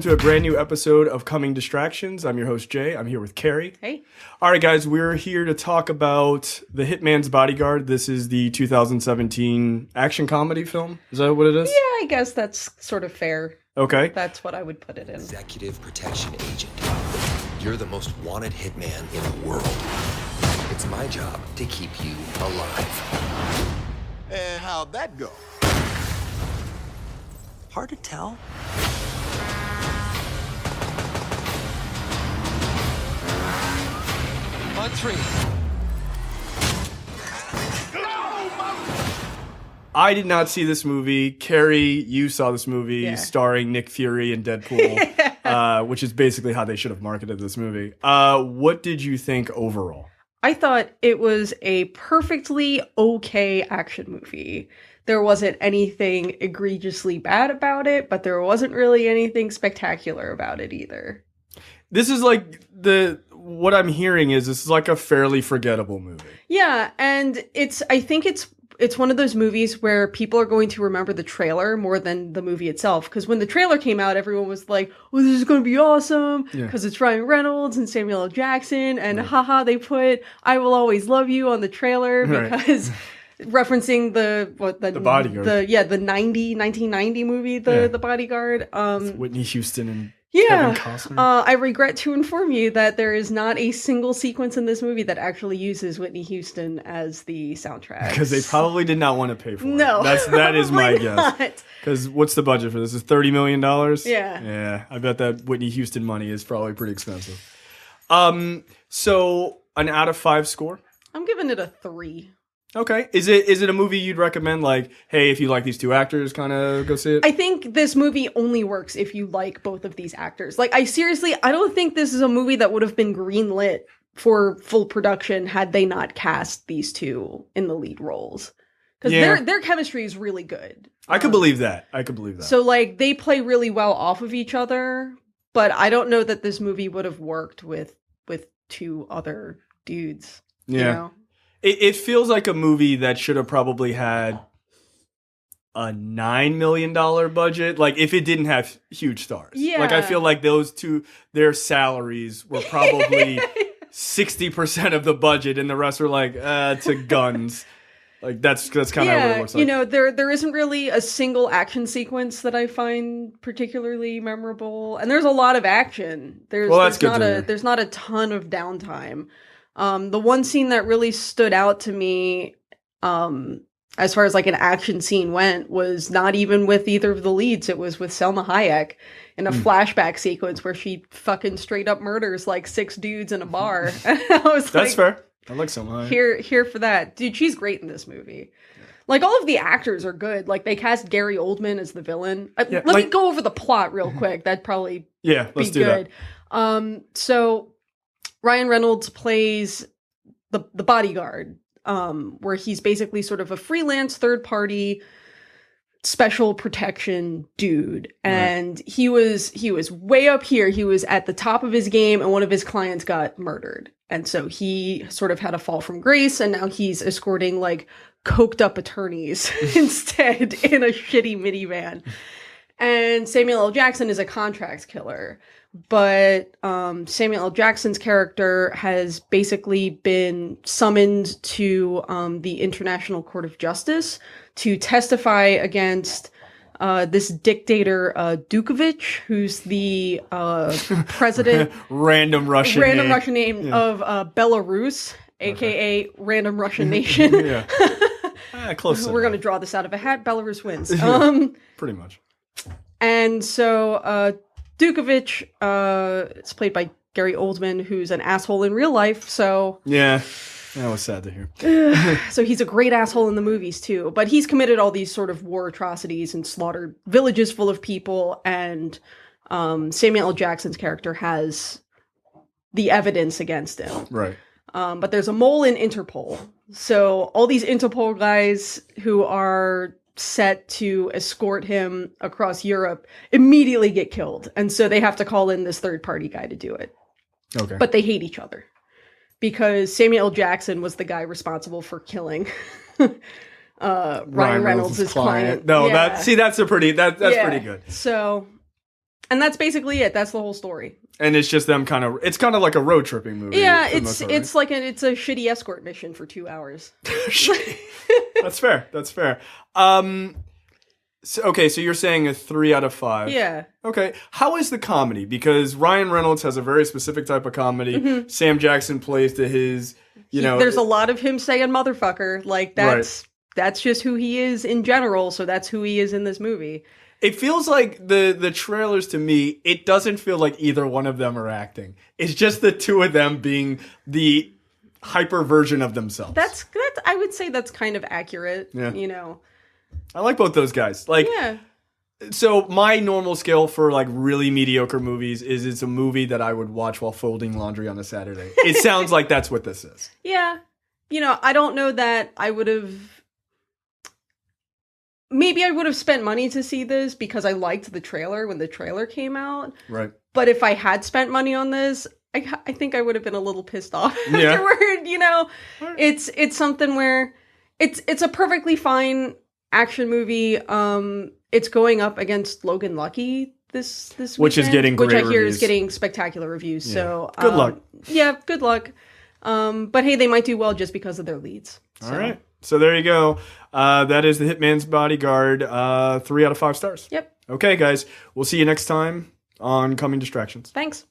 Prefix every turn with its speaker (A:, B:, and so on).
A: to a brand new episode of Coming Distractions. I'm your host, Jay. I'm here with Carrie.
B: Hey.
A: All right, guys, we're here to talk about The Hitman's Bodyguard. This is the 2017 action comedy film. Is that what it is?
B: Yeah, I guess that's sort of fair.
A: Okay.
B: That's what I would put it in.
C: Executive protection agent. You're the most wanted hitman in the world. It's my job to keep you alive.
D: And how'd that go?
C: Hard to tell. On three.
A: I did not see this movie. Carrie, you saw this movie starring Nick Fury and Deadpool, which is basically how they should have marketed this movie. What did you think overall?
B: I thought it was a perfectly okay action movie. There wasn't anything egregiously bad about it, but there wasn't really anything spectacular about it either.
A: This is like what I'm hearing is this is like a fairly forgettable movie.
B: Yeah, and I think it's one of those movies where people are going to remember the trailer more than the movie itself. Because when the trailer came out, everyone was like, oh, this is going to be awesome. Because it's Ryan Reynolds and Samuel L. Jackson. And haha, they put I Will Always Love You on the trailer because referencing the
A: Bodyguard.
B: The 1990 movie, The Bodyguard.
A: Whitney Houston and
B: yeah,
A: Kevin Costner.
B: I regret to inform you that there is not a single sequence in this movie that actually uses Whitney Houston as the soundtrack.
A: Because they probably did not want to pay for it.
B: No,
A: that is my
B: not.
A: guess. Because what's the budget for this? Is $30 million?
B: Yeah.
A: Yeah, I bet that Whitney Houston money is probably pretty expensive. So an out of 5 score?
B: I'm giving it a 3.
A: Okay. Is it a movie you'd recommend? Like, hey, if you like these two actors, kind of go see it?
B: I think this movie only works if you like both of these actors. Like, I don't think this is a movie that would have been greenlit for full production had they not cast these two in the lead roles. Because their chemistry is really good.
A: I could believe that.
B: So, like, they play really well off of each other, but I don't know that this movie would have worked with two other dudes.
A: Yeah.
B: You know?
A: It feels like a movie that should have probably had a $9 million budget. Like, if it didn't have huge stars.
B: Yeah.
A: Like, I feel like those two, their salaries were probably 60% of the budget, and the rest were like, to guns. Like, that's kind of what it looks like.
B: You know, there isn't really a single action sequence that I find particularly memorable. And there's a lot of action. There's not a ton of downtime. The one scene that really stood out to me, as far as like an action scene went, was not even with either of the leads. It was with Selma Hayek in a flashback sequence where she fucking straight up murders like 6 dudes in a bar. And I was
A: That's fair. I like Selma
B: Hayek. Here for that. Dude, she's great in this movie. Like, all of the actors are good. Like, they cast Gary Oldman as the villain. Let me go over the plot real quick. That'd probably
A: let's do
B: good. So Ryan Reynolds plays the bodyguard, where he's basically sort of a freelance third-party special protection dude. And he was way up here. He was at the top of his game, and one of his clients got murdered. And so he sort of had a fall from grace, and now he's escorting, like, coked up attorneys instead in a shitty minivan. And Samuel L. Jackson is a contract killer. But Samuel L. Jackson's character has basically been summoned to the International Court of Justice to testify against this dictator Dukhovich, who's the president.
A: Random Russian
B: name of Belarus, aka Random Russian Nation.
A: Close.
B: We're going to draw this out of a hat. Belarus wins.
A: Pretty much.
B: And so Dukhovich is played by Gary Oldman, who's an asshole in real life, so...
A: Yeah, that was sad to hear.
B: So he's a great asshole in the movies, too. But he's committed all these sort of war atrocities and slaughtered villages full of people, and Samuel L. Jackson's character has the evidence against him.
A: Right.
B: But there's a mole in Interpol. So all these Interpol guys who are set to escort him across Europe immediately get killed. And so they have to call in this third-party guy to do it. Okay. But they hate each other. Because Samuel L. Jackson was the guy responsible for killing Ryan Reynolds' client.
A: No, that's pretty good.
B: So, And that's basically it. That's the whole story.
A: And it's just them it's kind of like a road tripping movie.
B: Yeah, it's it's a shitty escort mission for 2 hours.
A: That's fair. That's fair. So you're saying a 3 out of 5.
B: Yeah.
A: Okay. How is the comedy? Because Ryan Reynolds has a very specific type of comedy. Mm-hmm. Sam Jackson plays to his,
B: there's a lot of him saying motherfucker. Like, that's just who he is in general, so that's who he is in this movie.
A: It feels like the trailers to me, it doesn't feel like either one of them are acting. It's just the two of them being the hyper version of themselves.
B: That's I would say that's kind of accurate,
A: I like both those guys. Like, so my normal scale for like really mediocre movies is it's a movie that I would watch while folding laundry on a Saturday. It sounds like that's what this is.
B: Yeah. I don't know that I would have... Maybe I would have spent money to see this because I liked the trailer when the trailer came out.
A: Right.
B: But if I had spent money on this, I think I would have been a little pissed off afterward, It's something where it's a perfectly fine action movie. It's going up against Logan Lucky this weekend,
A: which is getting great
B: which I hear
A: reviews.
B: Is getting spectacular reviews. Yeah. So
A: good luck.
B: Yeah, good luck. But hey, they might do well just because of their leads. So.
A: All right. So there you go. That is The Hitman's Bodyguard. 3 out of 5 stars.
B: Yep.
A: Okay, guys. We'll see you next time on Coming Distractions.
B: Thanks.